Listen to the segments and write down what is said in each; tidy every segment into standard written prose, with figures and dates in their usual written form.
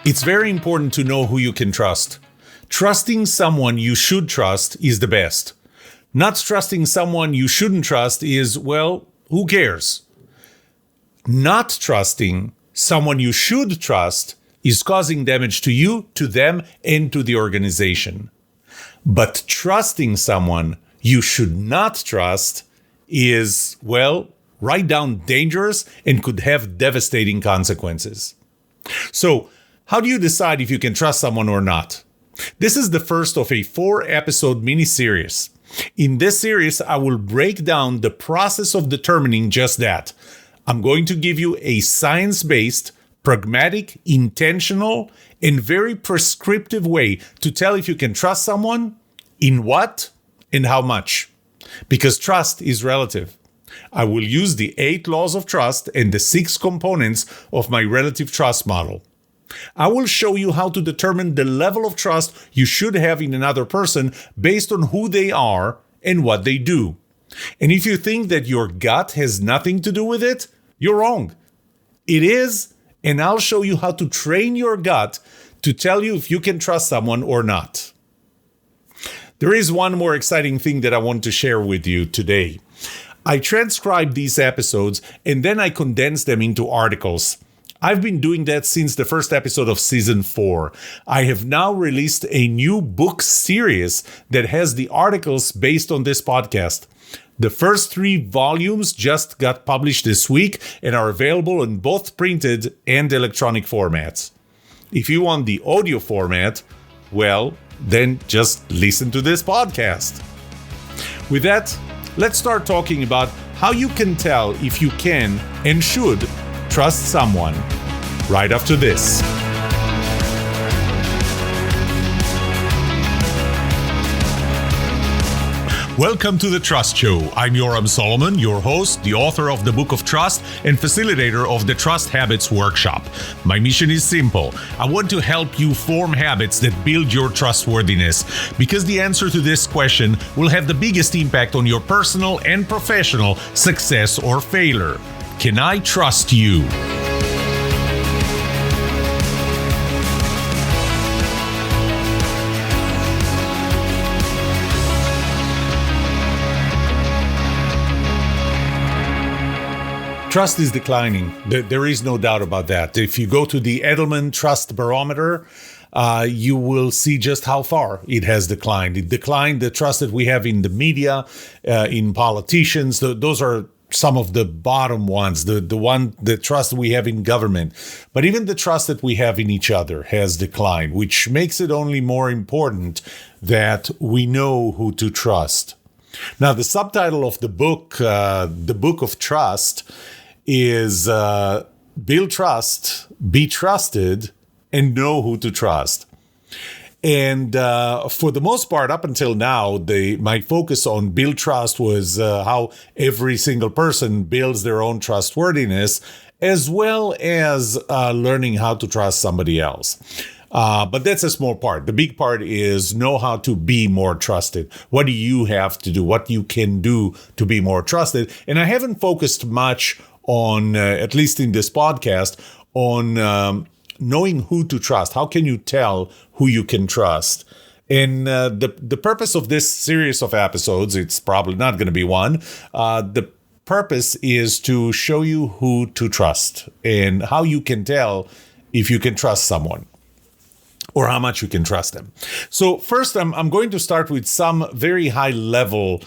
It's very important to know who you can trust. Trusting someone you should trust is the best. Not trusting someone you shouldn't trust is, well, who cares? Not trusting someone you should trust is causing damage to you, to them, and to the organization. But trusting someone you should not trust is, well, right down dangerous and could have devastating consequences. So, how do you decide if you can trust someone or not? This is the first of a 4-episode mini-series. In this series, I will break down the process of determining just that. I'm going to give you a science-based, pragmatic, intentional, and very prescriptive way to tell if you can trust someone, in what, and how much. Because trust is relative. I will use the 8 laws of trust and the 6 components of my relative trust model. I will show you how to determine the level of trust you should have in another person based on who they are and what they do. And if you think that your gut has nothing to do with it, you're wrong. It is, and I'll show you how to train your gut to tell you if you can trust someone or not. There is one more exciting thing that I want to share with you today. I transcribed these episodes and then I condensed them into articles. I've been doing that since the first episode of season 4. I have now released a new book series that has the articles based on this podcast. The first 3 volumes just got published this week and are available in both printed and electronic formats. If you want the audio format, well, then just listen to this podcast. With that, let's start talking about how you can tell if you can and should trust someone right after this. Welcome to The Trust Show. I'm Yoram Solomon, your host, the author of the Book of Trust, and facilitator of the Trust Habits Workshop. My mission is simple. I want to help you form habits that build your trustworthiness, because the answer to this question will have the biggest impact on your personal and professional success or failure. Can I trust you? Trust is declining. There is no doubt about that. If you go to the Edelman Trust Barometer, you will see just how far it has declined. It declined the trust that we have in the media, in politicians. Those are some of the bottom ones, the trust we have in government. But even the trust that we have in each other has declined, which makes it only more important that we know who to trust. Now, the subtitle of the Book of Trust, is build trust, be trusted, and know who to trust. And for the most part, up until now, my focus on build trust was how every single person builds their own trustworthiness, as well as learning how to trust somebody else. But that's a small part. The big part is know how to be more trusted. What do you have to do? What you can do to be more trusted? And I haven't focused much on, at least in this podcast, on knowing who to trust. How can you tell who you can trust? And the purpose of this series of episodes, it's probably not going to be one. The purpose is to show you who to trust and how you can tell if you can trust someone, or how much you can trust them. So first, I'm going to start with some very high-level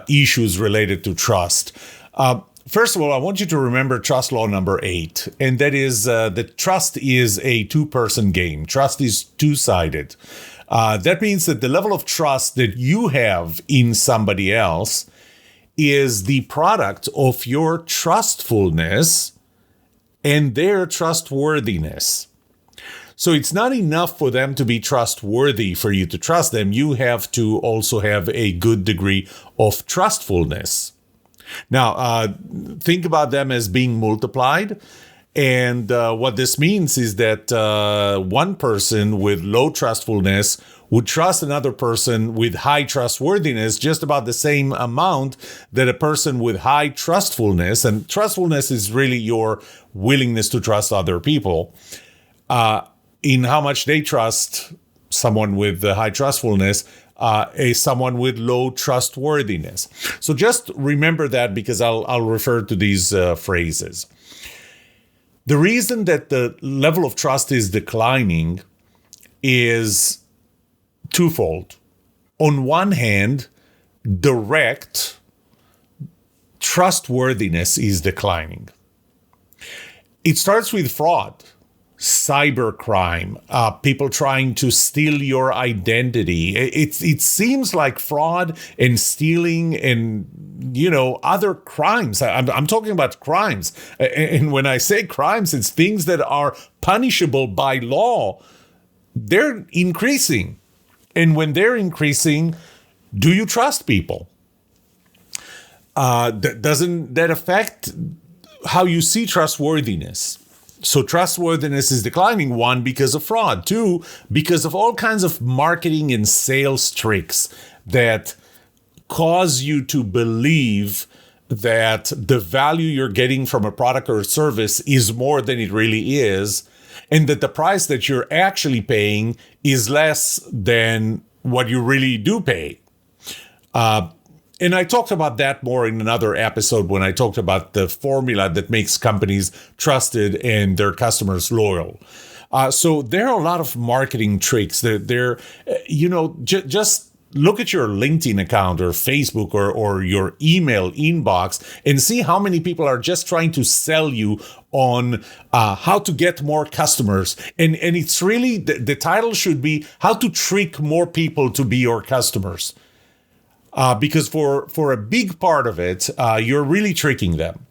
issues related to trust. First of all, I want you to remember trust law number 8, and that is that trust is a two-person game. Trust is two-sided. That means that the level of trust that you have in somebody else is the product of your trustfulness and their trustworthiness. So it's not enough for them to be trustworthy for you to trust them. You have to also have a good degree of trustfulness. Now, think about them as being multiplied. And what this means is that one person with low trustfulness would trust another person with high trustworthiness just about the same amount that a person with high trustfulness, and trustfulness is really your willingness to trust other people, in how much they trust someone with high trustfulness, someone with low trustworthiness. So just remember that, because I'll refer to these phrases. The reason that the level of trust is declining is twofold. On one hand, direct trustworthiness is declining. It starts with fraud, cybercrime, people trying to steal your identity. It seems like fraud and stealing and, other crimes. I'm talking about crimes. And when I say crimes, it's things that are punishable by law. They're increasing. And when they're increasing, do you trust people? Doesn't that affect how you see trustworthiness? So trustworthiness is declining, one, because of fraud, two, because of all kinds of marketing and sales tricks that cause you to believe that the value you're getting from a product or a service is more than it really is, and that the price that you're actually paying is less than what you really do pay. And I talked about that more in another episode when I talked about the formula that makes companies trusted and their customers loyal. So there are a lot of marketing tricks. Just look at your LinkedIn account or Facebook or your email inbox and see how many people are just trying to sell you on how to get more customers. And it's really, the title should be how to trick more people to be your customers. Because for a big part of it, you're really tricking them.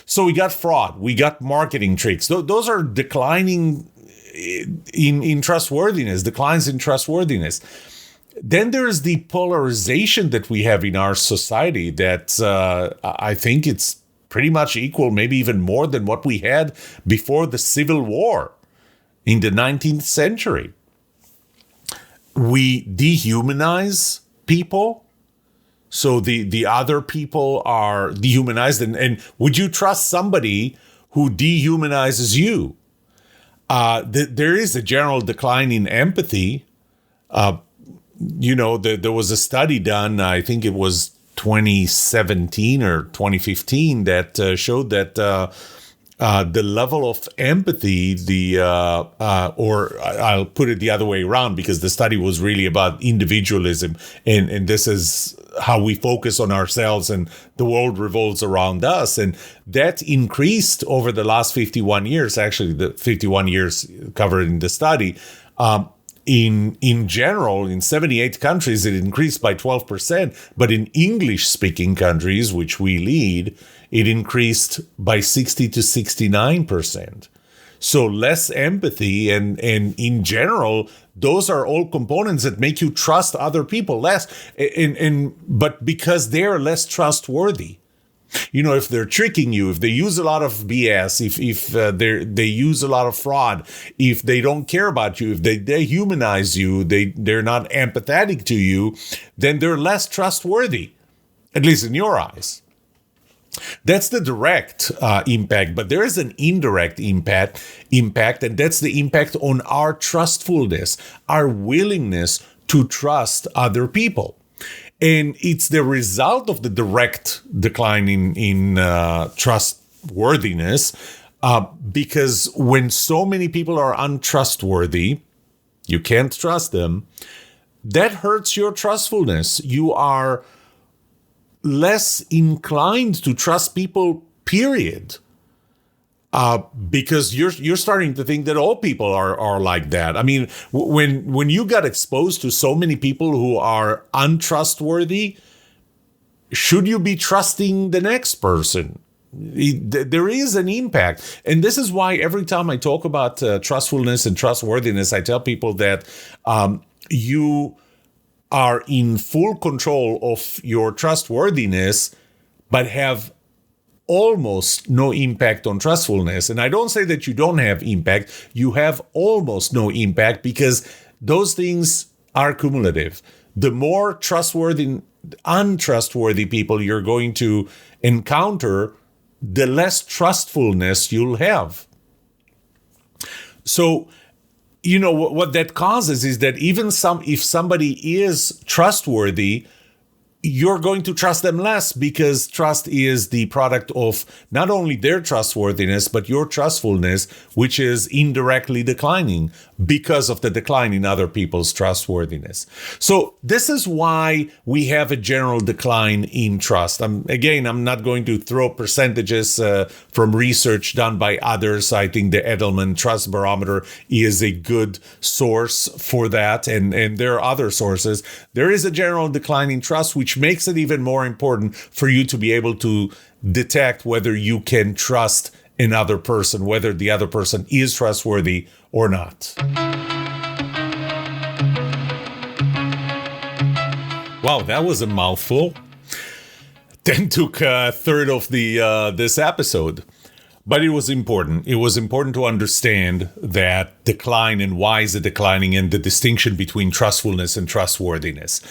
So we got fraud, we got marketing tricks. Those are declining in trustworthiness, declines in trustworthiness. Then there's the polarization that we have in our society that I think it's pretty much equal, maybe even more than what we had before the Civil War in the 19th century. We dehumanize people. So the other people are dehumanized. And would you trust somebody who dehumanizes you? There is a general decline in empathy. There was a study done, I think it was 2017 or 2015, that showed that the level of empathy, or I'll put it the other way around, because the study was really about individualism, and this is how we focus on ourselves and the world revolves around us. And that increased over the last 51 years, actually the 51 years covered in the study. In general, in 78 countries, it increased by 12%, but in English-speaking countries, which we lead, it increased by 60 to 69%. So less empathy, and in general, those are all components that make you trust other people less, but because they're less trustworthy. If they're tricking you, if they use a lot of BS, if they use a lot of fraud, if they don't care about you, if they dehumanize you, they're not empathetic to you, then they're less trustworthy, at least in your eyes. That's the direct impact, but there is an indirect impact, and that's the impact on our trustfulness, our willingness to trust other people. And it's the result of the direct decline in trustworthiness, because when so many people are untrustworthy, you can't trust them, that hurts your trustfulness. You are less inclined to trust people, period. Because you're starting to think that all people are like that. I mean, when you got exposed to so many people who are untrustworthy, should you be trusting the next person? There is an impact. And this is why every time I talk about trustfulness and trustworthiness, I tell people that you are in full control of your trustworthiness, but have almost no impact on trustfulness. And I don't say that you don't have impact. You have almost no impact, because those things are cumulative. The more untrustworthy people you're going to encounter, the less trustfulness you'll have. So what that causes is that if somebody is trustworthy, you're going to trust them less, because trust is the product of not only their trustworthiness, but your trustfulness, which is indirectly declining because of the decline in other people's trustworthiness. So this is why we have a general decline in trust. I'm not going to throw percentages from research done by others. I think the Edelman Trust Barometer is a good source for that, and there are other sources. There is a general decline in trust, which makes it even more important for you to be able to detect whether you can trust another person, whether the other person is trustworthy or not. Wow, that was a mouthful. Then took a third of this episode. But it was important. It was important to understand that decline and why is it declining, and the distinction between trustfulness and trustworthiness.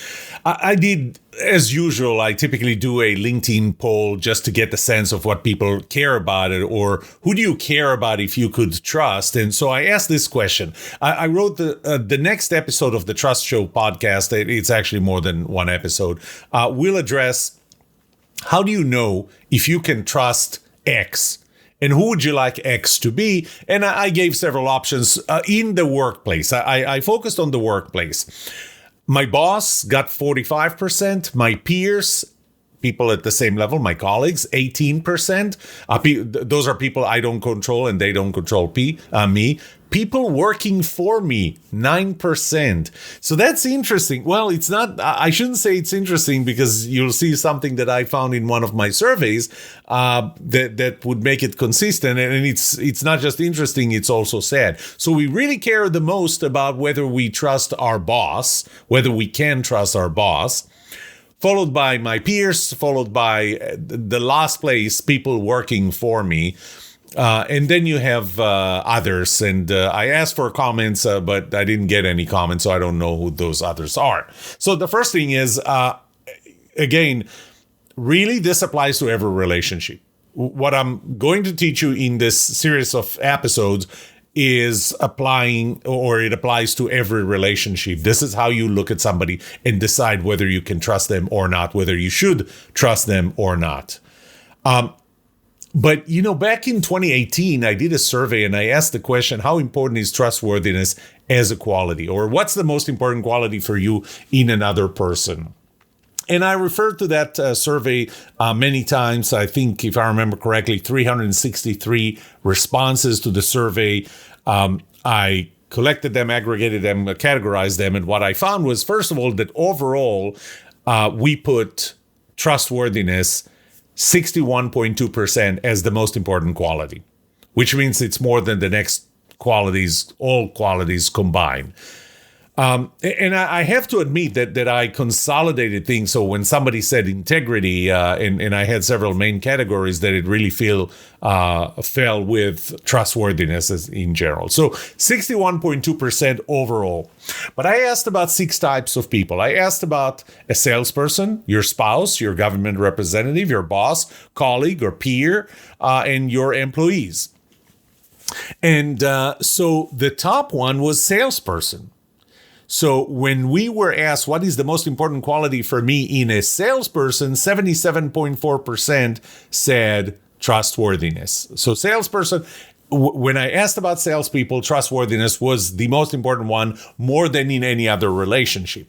I did, as usual, I typically do a LinkedIn poll just to get the sense of what people care about it, or who do you care about if you could trust? And so I asked this question. I wrote the next episode of the Trust Show podcast. It's actually more than one episode. We'll address, how do you know if you can trust X? And who would you like X to be? And I gave several options in the workplace. I focused on the workplace. My boss got 45%. My peers, people at the same level, my colleagues, 18%. Those are people I don't control and they don't control me. People working for me, 9%. So that's interesting. Well, it's not, I shouldn't say it's interesting, because you'll see something that I found in one of my surveys that would make it consistent. And it's not just interesting, it's also sad. So we really care the most about whether we trust our boss, whether we can trust our boss, followed by my peers, followed by the last place, people working for me. And then you have others, and I asked for comments, but I didn't get any comments, so I don't know who those others are. So the first thing is, again, really this applies to every relationship. What I'm going to teach you in this series of episodes is it applies to every relationship. This is how you look at somebody and decide whether you can trust them or not, whether you should trust them or not. But, back in 2018, I did a survey and I asked the question, how important is trustworthiness as a quality? Or what's the most important quality for you in another person? And I referred to that survey many times. I think, if I remember correctly, 363 responses to the survey. I collected them, aggregated them, categorized them. And what I found was, first of all, that overall, we put trustworthiness 61.2% as the most important quality, which means it's more than the next qualities, all qualities combined. And I have to admit that I consolidated things. So when somebody said integrity, and I had several main categories, that it really fell with trustworthiness in general. So 61.2% overall. But I asked about 6 types of people. I asked about a salesperson, your spouse, your government representative, your boss, colleague, or peer, and your employees. And so the top one was salesperson. So when we were asked what is the most important quality for me in a salesperson, 77.4% said trustworthiness. So salesperson, when I asked about salespeople, trustworthiness was the most important one, more than in any other relationship.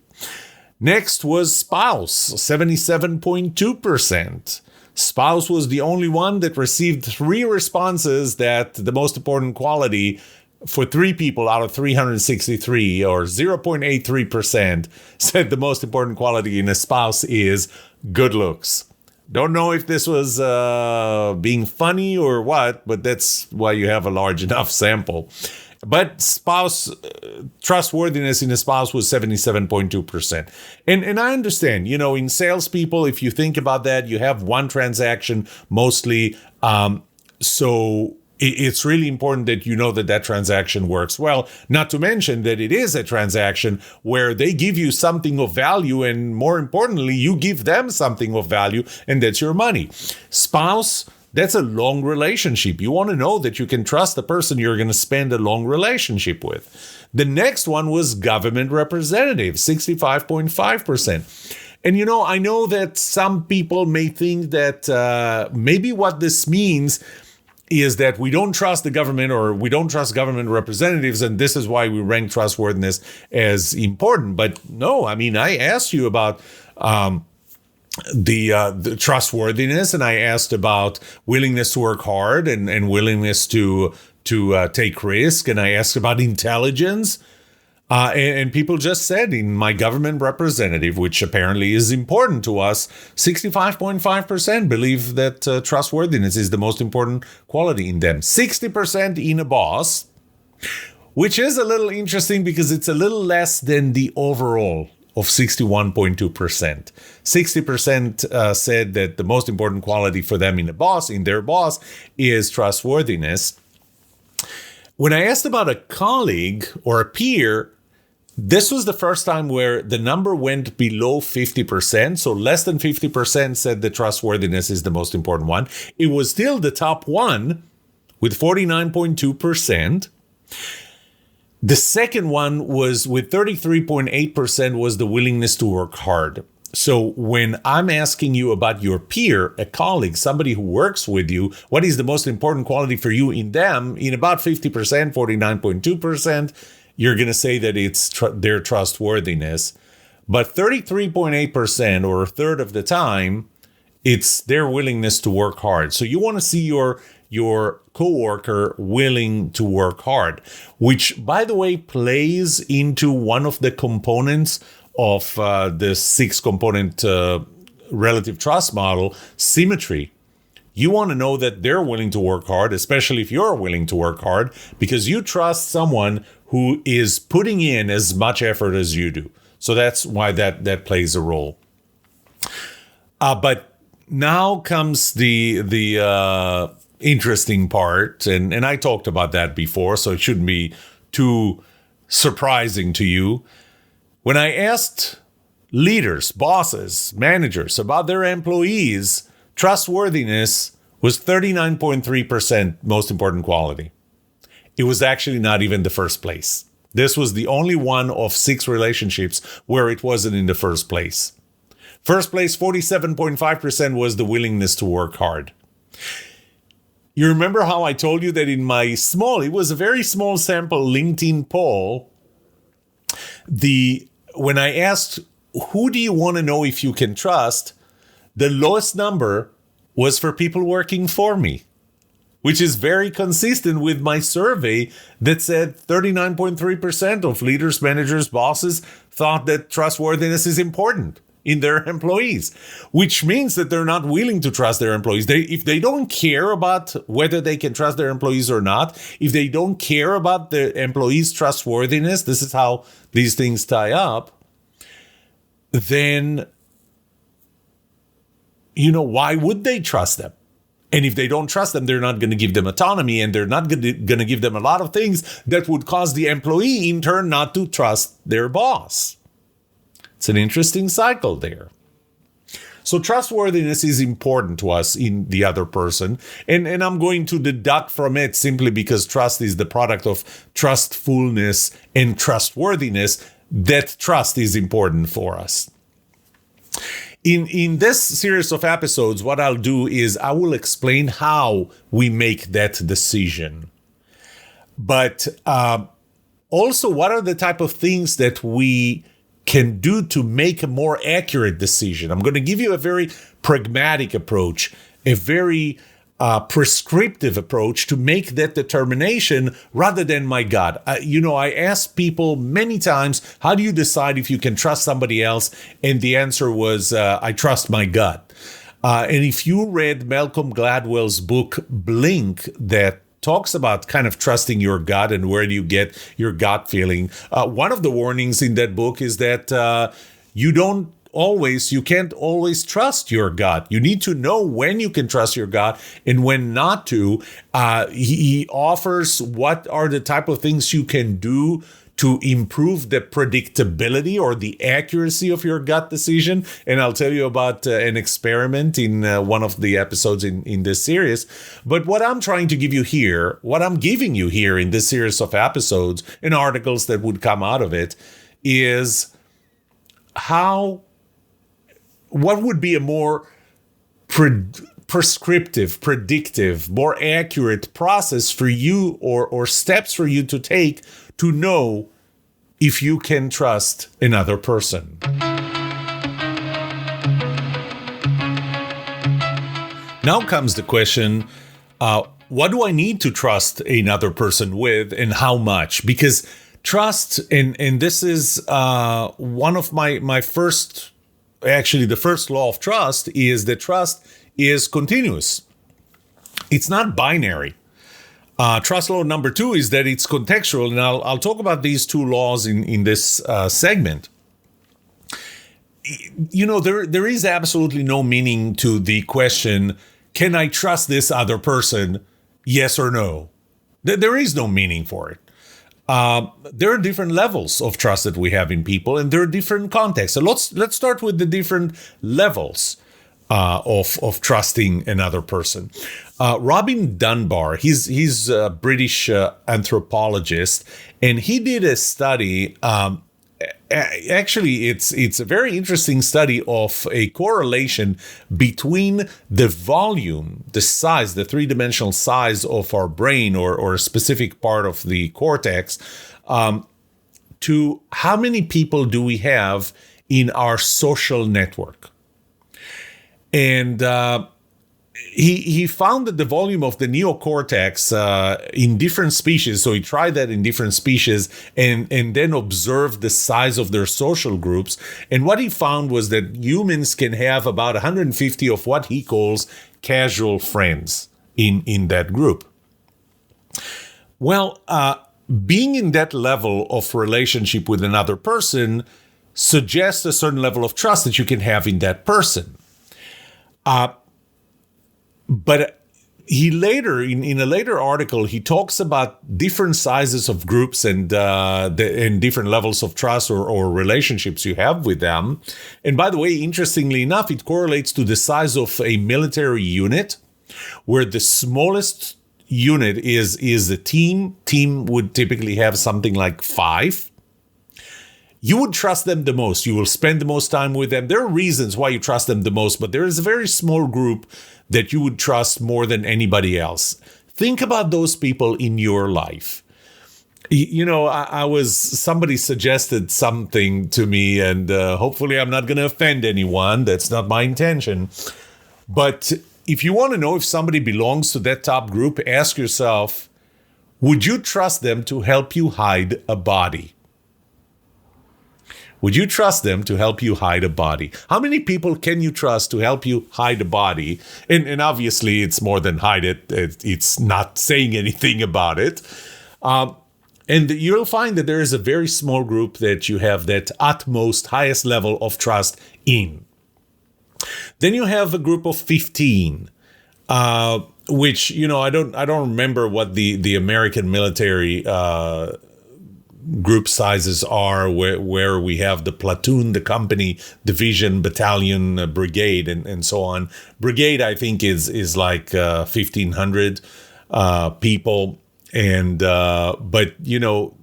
Next was spouse, 77.2%. Spouse was the only one that received 3 responses that the most important quality for 3 people out of 363, or 0.83%, said the most important quality in a spouse is good looks. Don't know if this was being funny or what, but that's why you have a large enough sample. But spouse trustworthiness in a spouse was 77.2%. And I understand, in salespeople, if you think about that, you have one transaction mostly. So it's really important that you know that transaction works well, not to mention that it is a transaction where they give you something of value, and more importantly, you give them something of value, and that's your money. Spouse, That's a long relationship. You want to know that you can trust the person you're going to spend a long relationship with. The next one was government representatives, 65.5%. And, I know that some people may think that maybe what this means is that we don't trust the government or we don't trust government representatives, and this is why we rank trustworthiness as important. But no, I asked you about the trustworthiness, and I asked about willingness to work hard and willingness to take risk, and I asked about intelligence. And people just said in my government representative, which apparently is important to us, 65.5% believe that trustworthiness is the most important quality in them. 60% in a boss, which is a little interesting because it's a little less than the overall of 61.2%. 60% said that the most important quality for them in their boss, is trustworthiness. When I asked about a colleague or a peer, this was the first time where the number went below 50%. So less than 50% said that trustworthiness is the most important one. It was still the top one with 49.2%. The second one was with 33.8% was the willingness to work hard. So when I'm asking you about your peer, a colleague, somebody who works with you, what is the most important quality for you in them? In about 50%, 49.2%, you're going to say that it's their trustworthiness. But 33.8%, or a third of the time, it's their willingness to work hard. So you want to see your coworker willing to work hard, which, by the way, plays into one of the components of the 6-component relative trust model, symmetry. You want to know that they're willing to work hard, especially if you're willing to work hard, because you trust someone who is putting in as much effort as you do. So that's why that plays a role. But now comes the interesting part, and I talked about that before, so it shouldn't be too surprising to you. When I asked leaders, bosses, managers about their employees, trustworthiness was 39.3% most important quality. It was actually not even the first place. This was the only one of 6 relationships where it wasn't in the first place. First place, 47.5% was the willingness to work hard. You remember how I told you that in my it was a very small sample LinkedIn poll, when I asked, who do you want to know if you can trust? The lowest number was for people working for me, which is very consistent with my survey that said 39.3% of leaders, managers, bosses thought that trustworthiness is important in their employees, which means that they're not willing to trust their employees. If they don't care about whether they can trust their employees or not, if they don't care about the employees' trustworthiness, this is how these things tie up, then, why would they trust them? And if they don't trust them, they're not going to give them autonomy, and they're not going to give them a lot of things that would cause the employee, in turn, not to trust their boss. It's an interesting cycle there. So trustworthiness is important to us in the other person. And I'm going to deduct from it simply because trust is the product of trustfulness and trustworthiness, that trust is important for us. In this series of episodes, what I'll do is I will explain how we make that decision. But also, what are the type of things that we can do to make a more accurate decision? I'm going to give you a very pragmatic approach, a very prescriptive approach to make that determination rather than my gut. I asked people many times, how do you decide if you can trust somebody else? And the answer was, I trust my gut. And if you read Malcolm Gladwell's book, Blink, that talks about kind of trusting your gut and where do you get your gut feeling. One of the warnings in that book is that you can't always trust your gut. You need to know when you can trust your gut and when not to. He offers what are the type of things you can do to improve the predictability or the accuracy of your gut decision. And I'll tell you about an experiment in one of the episodes in this series. But what I'm trying to give you here, what I'm giving you here in this series of episodes and articles that would come out of it is what would be a more prescriptive, predictive, more accurate process for you or steps for you to take to know if you can trust another person. Now comes the question, what do I need to trust another person with and how much? Because trust, and this is one of my first, actually the first law of trust is that trust is continuous. It's not binary. Trust law number 2 is that it's contextual, and I'll talk about these two laws in this segment. You know, there is absolutely no meaning to the question, can I trust this other person, yes or no? There is no meaning for it. There are different levels of trust that we have in people, and there are different contexts. So let's start with the different levels of trusting another person. Robin Dunbar, he's a British anthropologist, and he did a study. Actually, it's a very interesting study of a correlation between the volume, the size, the three-dimensional size of our brain or a specific part of the cortex, to how many people do we have in our social network. And he found that the volume of the neocortex in different species, so he tried that in different species and then observed the size of their social groups. And what he found was that humans can have about 150 of what he calls casual friends in that group. Well, being in that level of relationship with another person suggests a certain level of trust that you can have in that person. But he later, in a later article, he talks about different sizes of groups and different levels of trust or relationships you have with them. And by the way, interestingly enough, it correlates to the size of a military unit, where the smallest unit is a team. Team would typically have something like 5. You would trust them the most. You will spend the most time with them. There are reasons why you trust them the most, but there is a very small group that you would trust more than anybody else. Think about those people in your life. You know, somebody suggested something to me, and hopefully I'm not going to offend anyone. That's not my intention. But if you want to know if somebody belongs to that top group, ask yourself, would you trust them to help you hide a body? Would you trust them to help you hide a body? How many people can you trust to help you hide a body? And obviously, it's more than hide it. It's not saying anything about it. And you'll find that there is a very small group that you have that utmost, highest level of trust in. Then you have a group of 15, which, you know, I don't remember what the American military group sizes are, where we have the platoon, the company, division, battalion, brigade, and so on. Brigade, I think, is like 1,500 people, and but you know,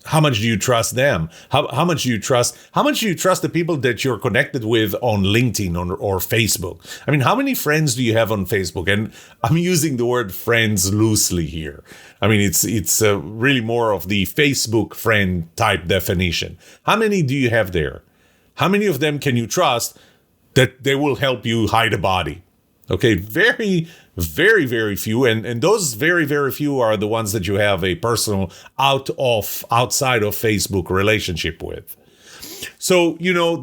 how much do you trust them? How much do you trust the people that you're connected with on LinkedIn or Facebook? I mean, how many friends do you have on Facebook? And I'm using the word friends loosely here. I mean, it's really more of the Facebook friend type definition. How many do you have there? How many of them can you trust that they will help you hide a body? Okay, very, very, very few. And those very, very few are the ones that you have a personal outside of Facebook relationship with. So, you know,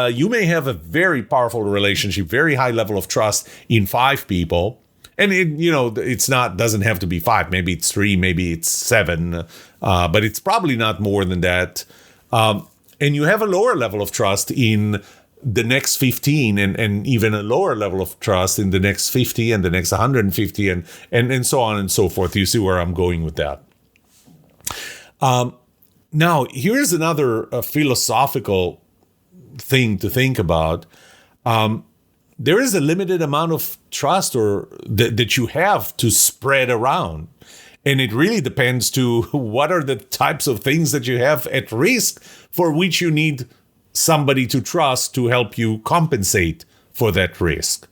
you may have a very powerful relationship, very high level of trust in 5 people. And doesn't have to be 5. Maybe it's 3, maybe it's 7, but it's probably not more than that. And you have a lower level of trust in the next 15 and even a lower level of trust in the next 50 and the next 150 and so on and so forth. You see where I'm going with that. Now, here's another philosophical thing to think about. There is a limited amount of trust or that you have to spread around. And it really depends to what are the types of things that you have at risk for which you need somebody to trust to help you compensate for that risk.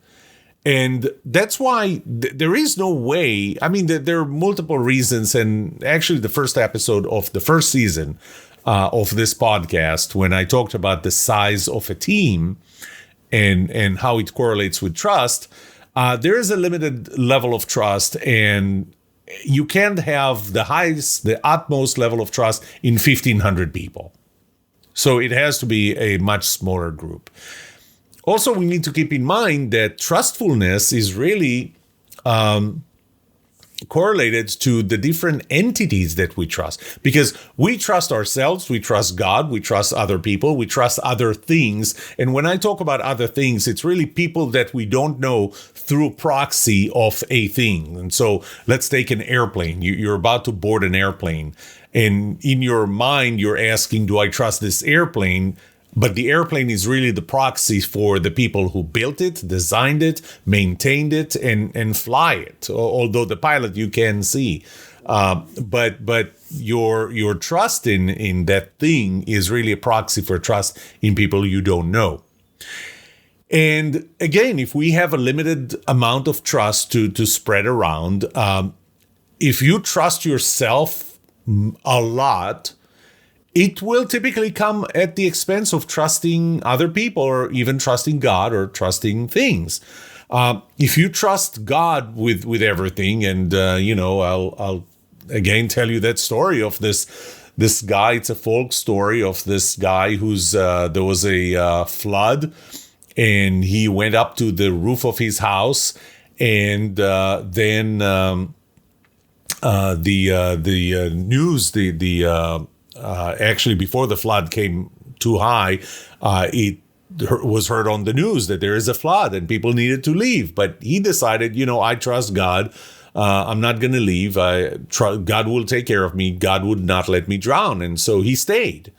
And that's why there is no way. I mean, there are multiple reasons. And actually, the first episode of the first season of this podcast, when I talked about the size of a team and how it correlates with trust, there is a limited level of trust, and you can't have the utmost level of trust in 1,500 people. So it has to be a much smaller group. Also, we need to keep in mind that trustfulness is really correlated to the different entities that we trust. Because we trust ourselves, we trust God, we trust other people, we trust other things. And when I talk about other things, it's really people that we don't know through proxy of a thing. And so let's take an airplane. You're about to board an airplane. And in your mind, you're asking, do I trust this airplane? But the airplane is really the proxy for the people who built it, designed it, maintained it, and fly it. Although the pilot you can see, but your trust in that thing is really a proxy for trust in people you don't know. And again, if we have a limited amount of trust to spread around, if you trust yourself a lot, it will typically come at the expense of trusting other people or even trusting God or trusting things. If you trust God with everything, and I'll again tell you that story of this guy. It's a folk story of this guy who's there was a flood, and he went up to the roof of his house, and then the news actually, before the flood came too high, it was heard on the news that there is a flood and people needed to leave. But he decided, I trust God. I'm not going to leave. God will take care of me. God would not let me drown. And so he stayed.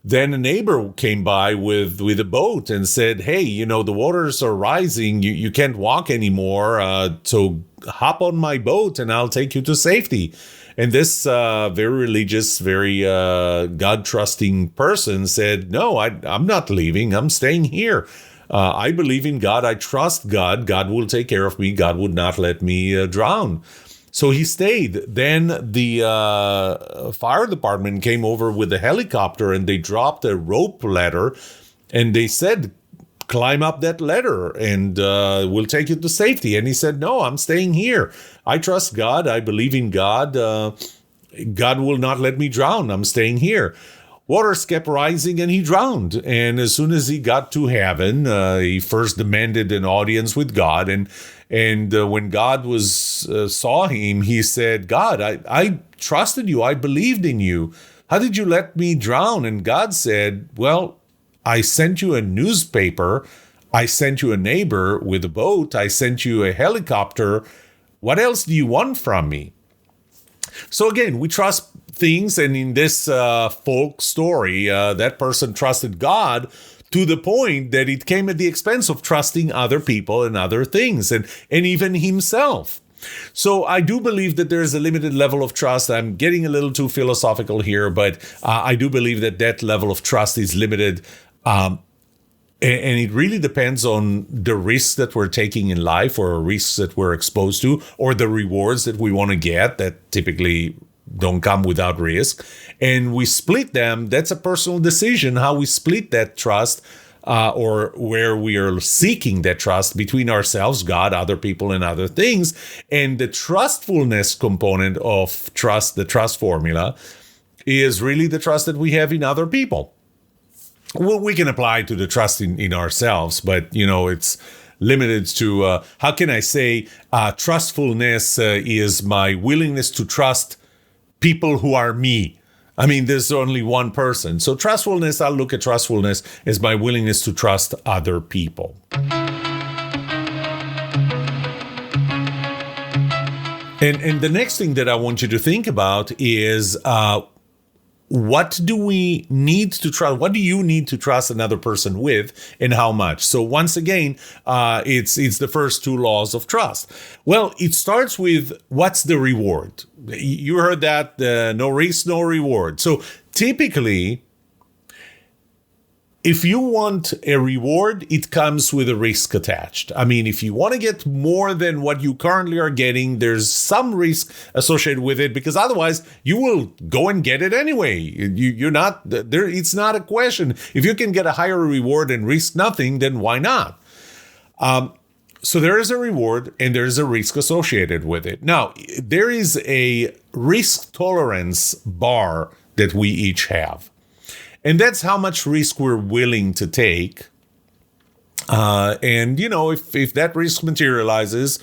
Then a neighbor came by with a boat and said, hey, the waters are rising. You can't walk anymore. So hop on my boat and I'll take you to safety. And this very religious, very God-trusting person said, no, I'm not leaving. I'm staying here. I believe in God. I trust God. God will take care of me. God would not let me drown. So he stayed. Then the fire department came over with a helicopter, and they dropped a rope ladder, and they said, climb up that ladder and we'll take you to safety. And he said, no, I'm staying here. I trust God. I believe in God. God will not let me drown. I'm staying here. Waters kept rising and he drowned. And as soon as he got to heaven, he first demanded an audience with God. And when God saw him, he said, God, I trusted you. I believed in you. How did you let me drown? And God said, well, I sent you a newspaper. I sent you a neighbor with a boat. I sent you a helicopter. What else do you want from me? So again, we trust things. And in this folk story, that person trusted God to the point that it came at the expense of trusting other people and other things and even himself. So I do believe that there is a limited level of trust. I'm getting a little too philosophical here, but I do believe that level of trust is limited. And it really depends on the risks that we're taking in life or risks that we're exposed to or the rewards that we want to get that typically don't come without risk. And we split them. That's a personal decision, how we split that trust or where we are seeking that trust between ourselves, God, other people, and other things. And the trustfulness component of trust, the trust formula, is really the trust that we have in other people. Well, we can apply to the trust in ourselves, but, it's limited to, how can I say, trustfulness is my willingness to trust people who are me. I mean, there's only one person. So trustfulness, I'll look at trustfulness as my willingness to trust other people. And the next thing that I want you to think about is what do we need to trust? What do you need to trust another person with, and how much? So once again, it's the first two laws of trust. Well, it starts with what's the reward. You heard that, no risk, no reward. So typically, if you want a reward, it comes with a risk attached. I mean, if you want to get more than what you currently are getting, there's some risk associated with it, because otherwise you will go and get it anyway. You're not there. It's not a question. If you can get a higher reward and risk nothing, then why not? So there is a reward and there is a risk associated with it. Now, there is a risk tolerance bar that we each have. And that's how much risk we're willing to take. And, if that risk materializes,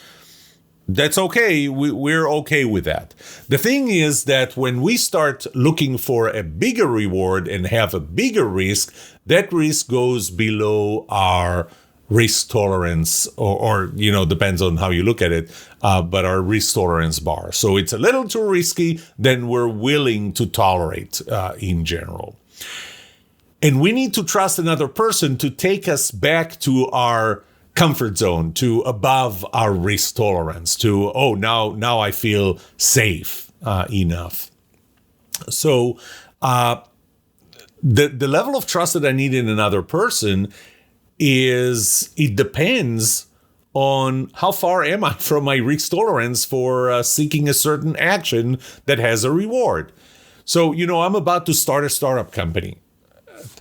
that's okay. We're okay with that. The thing is that when we start looking for a bigger reward and have a bigger risk, that risk goes below our risk tolerance, or depends on how you look at it, but our risk tolerance bar. So it's a little too risky than we're willing to tolerate in general. And we need to trust another person to take us back to our comfort zone, to above our risk tolerance, to, now I feel safe enough. So the level of trust that I need in another person it depends on how far am I from my risk tolerance for seeking a certain action that has a reward. So, I'm about to start a startup company.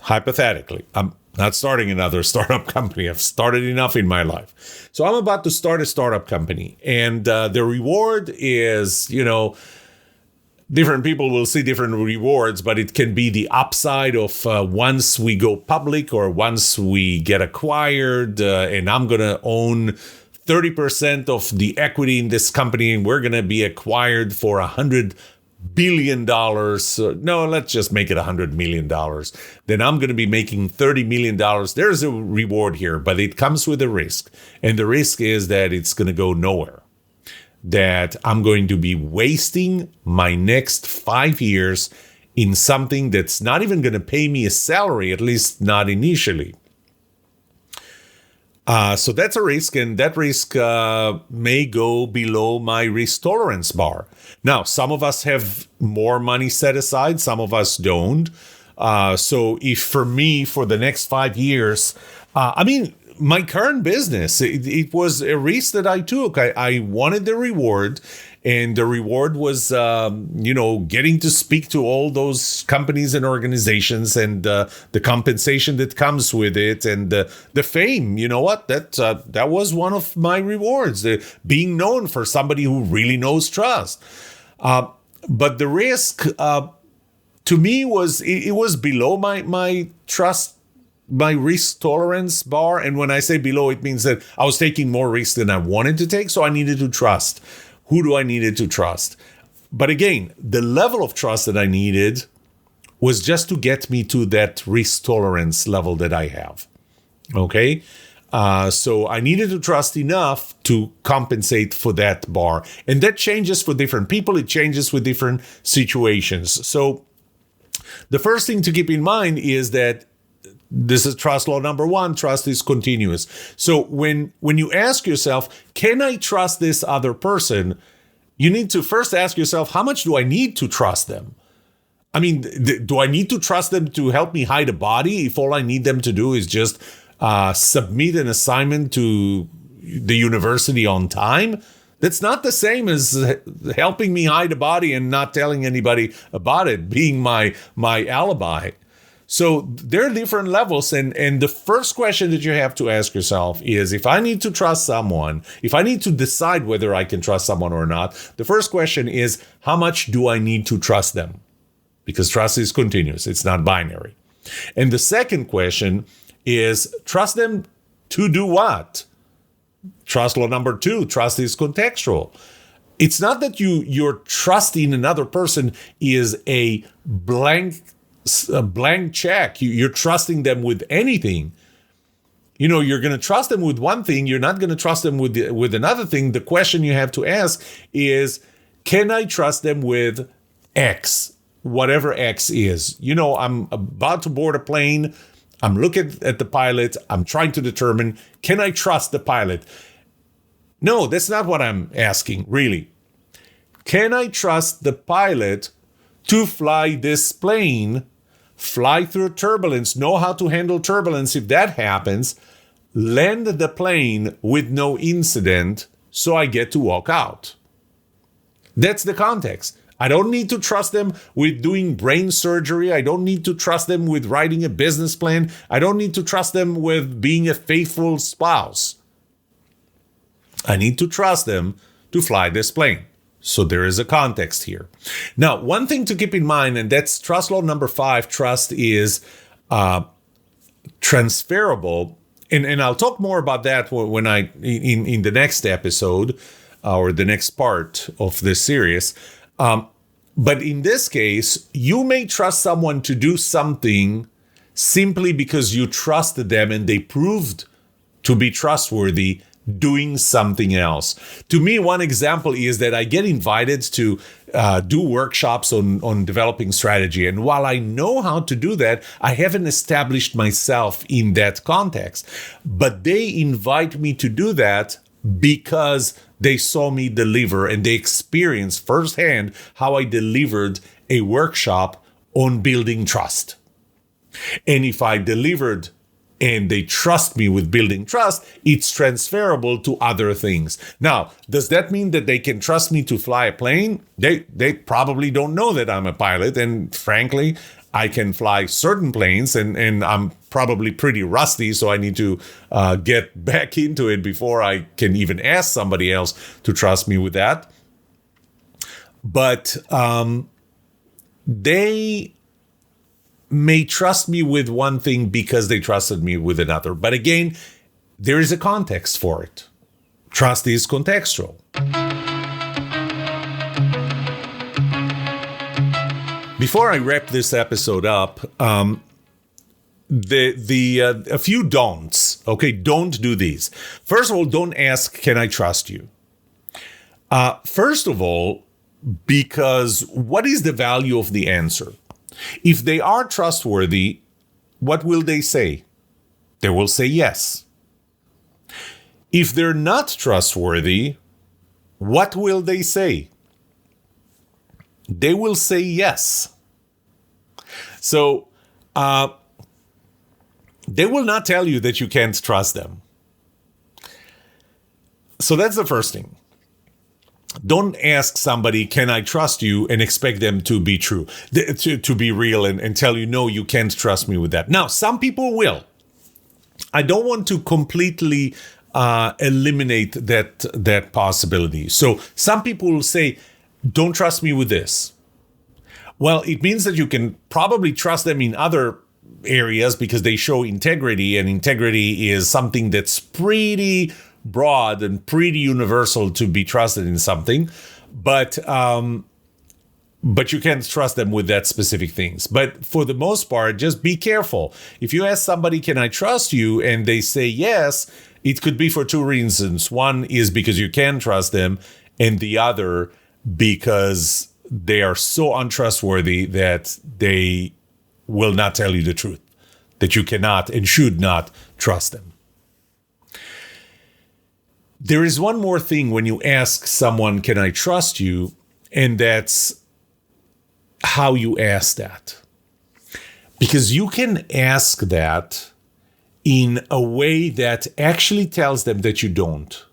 Hypothetically, I'm not starting another startup company. I've started enough in my life. So I'm about to start a startup company. And the reward is, different people will see different rewards, but it can be the upside of once we go public or once we get acquired, and I'm going to own 30% of the equity in this company, and we're going to be acquired for $100 billion. No, let's just make it $100 million. Then I'm going to be making $30 million. There's a reward here, but it comes with a risk. And the risk is that it's going to go nowhere. That I'm going to be wasting my next 5 years in something that's not even going to pay me a salary, at least not initially. So that's a risk, and that risk may go below my risk tolerance bar. Now, some of us have more money set aside, some of us don't. So if for me, for the next 5 years, my current business, it was a risk that I took. I wanted the reward, and the reward was, getting to speak to all those companies and organizations, and the compensation that comes with it, and the fame. You know what? That was one of my rewards, being known for somebody who really knows trust. But the risk, to me, was below my trust, my risk tolerance bar. And when I say below, it means that I was taking more risk than I wanted to take. So I needed to trust. Who do I needed to trust? But again, the level of trust that I needed was just to get me to that risk tolerance level that I have. Okay. So I needed to trust enough to compensate for that bar. And that changes for different people. It changes with different situations. So the first thing to keep in mind is that this is trust law number one. Trust is continuous. So when you ask yourself, can I trust this other person? You need to first ask yourself, how much do I need to trust them? I mean, do I need to trust them to help me hide a body if all I need them to do is just submit an assignment to the university on time? That's not the same as helping me hide a body and not telling anybody about it, being my alibi. So there are different levels. And the first question that you have to ask yourself is, if I need to trust someone, if I need to decide whether I can trust someone or not, the first question is, how much do I need to trust them? Because trust is continuous. It's not binary. And the second question is, trust them to do what? Trust law number two, trust is contextual. It's not that your trust in another person is a blank check. You're trusting them with anything. You're going to trust them with one thing. You're not going to trust them with another thing. The question you have to ask is, can I trust them with X? whatever X is. I'm about to board a plane. I'm looking at the pilot. I'm trying to determine, can I trust the pilot? No, that's not what I'm asking, really. Can I trust the pilot to fly this plane, fly through turbulence, know how to handle turbulence if that happens, land the plane with no incident so I get to walk out? That's the context. I don't need to trust them with doing brain surgery. I don't need to trust them with writing a business plan. I don't need to trust them with being a faithful spouse. I need to trust them to fly this plane. So there is a context here. Now, one thing to keep in mind, and that's trust law number 5, trust is transferable. And I'll talk more about that when in the next episode or the next part of this series. But in this case, you may trust someone to do something simply because you trusted them and they proved to be trustworthy doing something else. To me, one example is that I get invited to do workshops on developing strategy. And while I know how to do that, I haven't established myself in that context. But they invite me to do that because they saw me deliver and they experienced firsthand how I delivered a workshop on building trust. And if I delivered and they trust me with building trust, it's transferable to other things. Now, does that mean that they can trust me to fly a plane? They probably don't know that I'm a pilot. And frankly, I can fly certain planes and I'm probably pretty rusty. So I need to get back into it before I can even ask somebody else to trust me with that. But they may trust me with one thing because they trusted me with another. But again, there is a context for it. Trust is contextual. Before I wrap this episode up, a few don'ts. Okay, don't do these. First of all, don't ask, can I trust you? First of all, because what is the value of the answer? If they are trustworthy, what will they say? They will say yes. If they're not trustworthy, what will they say? They will say yes. So, they will not tell you that you can't trust them. So that's the first thing. Don't ask somebody, can I trust you, and expect them to be true, to be real and tell you, no, you can't trust me with that. Now, some people will. I don't want to completely eliminate that possibility. So some people will say, don't trust me with this. Well, it means that you can probably trust them in other areas because they show integrity, and integrity is something that's pretty broad and pretty universal to be trusted in something, but you can't trust them with that specific things. But for the most part, just be careful. If you ask somebody, can I trust you? And they say yes, it could be for two reasons. One is because you can trust them, and the other because they are so untrustworthy that they will not tell you the truth, that you cannot and should not trust them. There is one more thing when you ask someone, can I trust you? And that's how you ask that. Because you can ask that in a way that actually tells them that you don't.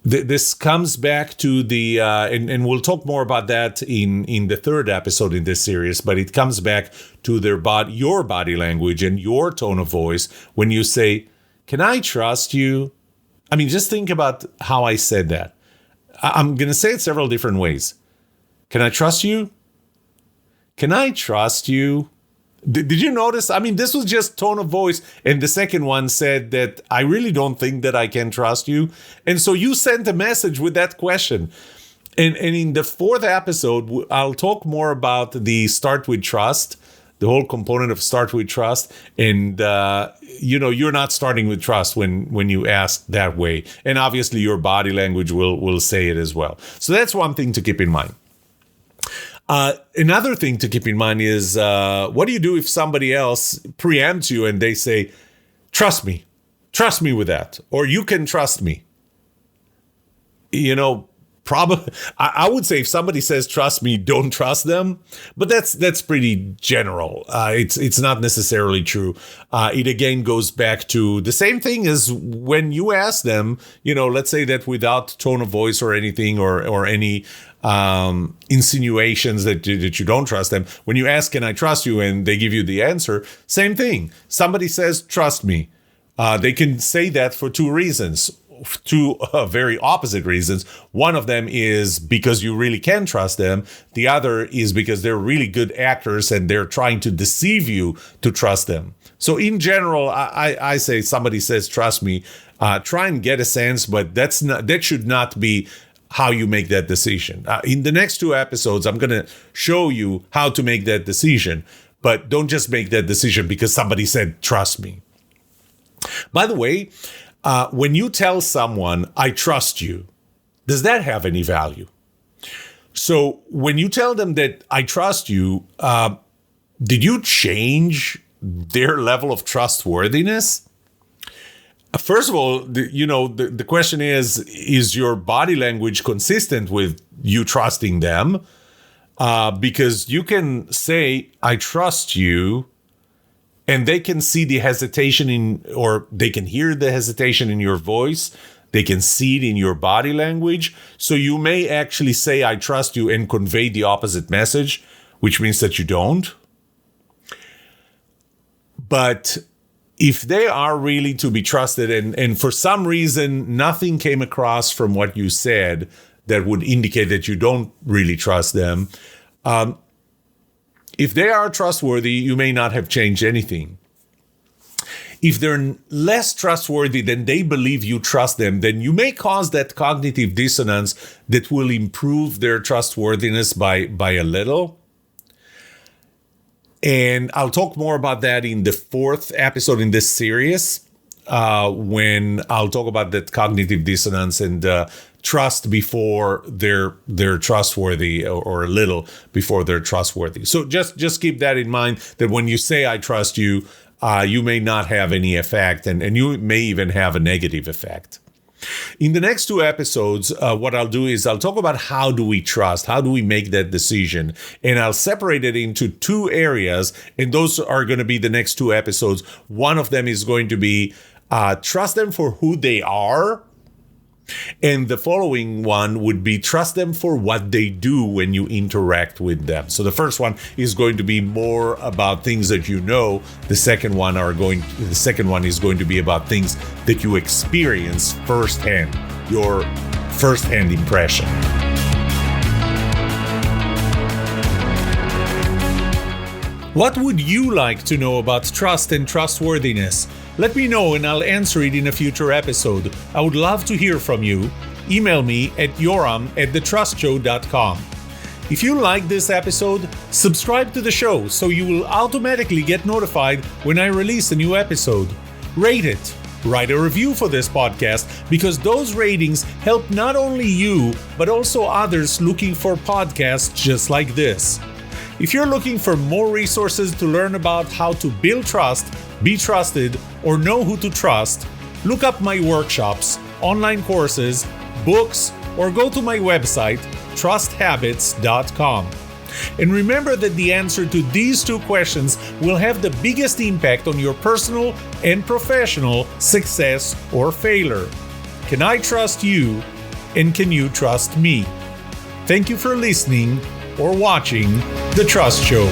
This comes back to the, and we'll talk more about that in the third episode in this series, but it comes back to your body language and your tone of voice when you say, can I trust you? I mean, just think about how I said that. I'm going to say it several different ways. Can I trust you? Can I trust you? Did you notice? I mean, this was just tone of voice. And the second one said that I really don't think that I can trust you. And so you sent a message with that question. And in the fourth episode, I'll talk more about the start with trust, the whole component of start with trust. And, you're not starting with trust when you ask that way. And obviously your body language will say it as well. So that's one thing to keep in mind. Another thing to keep in mind is what do you do if somebody else preempts you and they say, trust me with that, or you can trust me? Probably, I would say if somebody says trust me, don't trust them. But that's pretty general. It's not necessarily true. It again goes back to the same thing as when you ask them. Let's say that without tone of voice or anything, or any insinuations that you don't trust them. When you ask, "Can I trust you?" and they give you the answer, same thing. Somebody says trust me. They can say that for two reasons. Two very opposite reasons. One of them is because you really can trust them. The other is because they're really good actors and they're trying to deceive you to trust them. So in general, I say somebody says, trust me, try and get a sense, but that should not be how you make that decision. In the next two episodes, I'm going to show you how to make that decision, but don't just make that decision because somebody said, trust me. By the way, when you tell someone, I trust you, does that have any value? So when you tell them that I trust you, did you change their level of trustworthiness? First of all, the question is your body language consistent with you trusting them? Because you can say, I trust you, and they can see the hesitation or they can hear the hesitation in your voice. They can see it in your body language. So you may actually say, I trust you, and convey the opposite message, which means that you don't. But if they are really to be trusted, and for some reason, nothing came across from what you said that would indicate that you don't really trust them, if they are trustworthy, you may not have changed anything. If they're less trustworthy than they believe you trust them, then you may cause that cognitive dissonance that will improve their trustworthiness by a little. And I'll talk more about that in the fourth episode in this series, when I'll talk about that cognitive dissonance and trust before they're trustworthy, or a little before they're trustworthy. So just keep that in mind, that when you say I trust you, you may not have any effect, and you may even have a negative effect. In the next two episodes, what I'll do is I'll talk about how do we trust, how do we make that decision, and I'll separate it into two areas, and those are going to be the next two episodes. One of them is going to be trust them for who they are, and the following one would be trust them for what they do when you interact with them. So the first one is going to be more about things that you know. The second one is going to be about things that you experience firsthand, your firsthand impression. What would you like to know about trust and trustworthiness? Let me know and I'll answer it in a future episode. I would love to hear from you. Email me at yoram@thetrustshow.com. If you like this episode, subscribe to the show so you will automatically get notified when I release a new episode. Rate it. Write a review for this podcast, because those ratings help not only you, but also others looking for podcasts just like this. If you're looking for more resources to learn about how to build trust, be trusted, or know who to trust, look up my workshops, online courses, books, or go to my website, trusthabits.com. And remember that the answer to these two questions will have the biggest impact on your personal and professional success or failure. Can I trust you, and can you trust me? Thank you for listening or watching The Trust Show.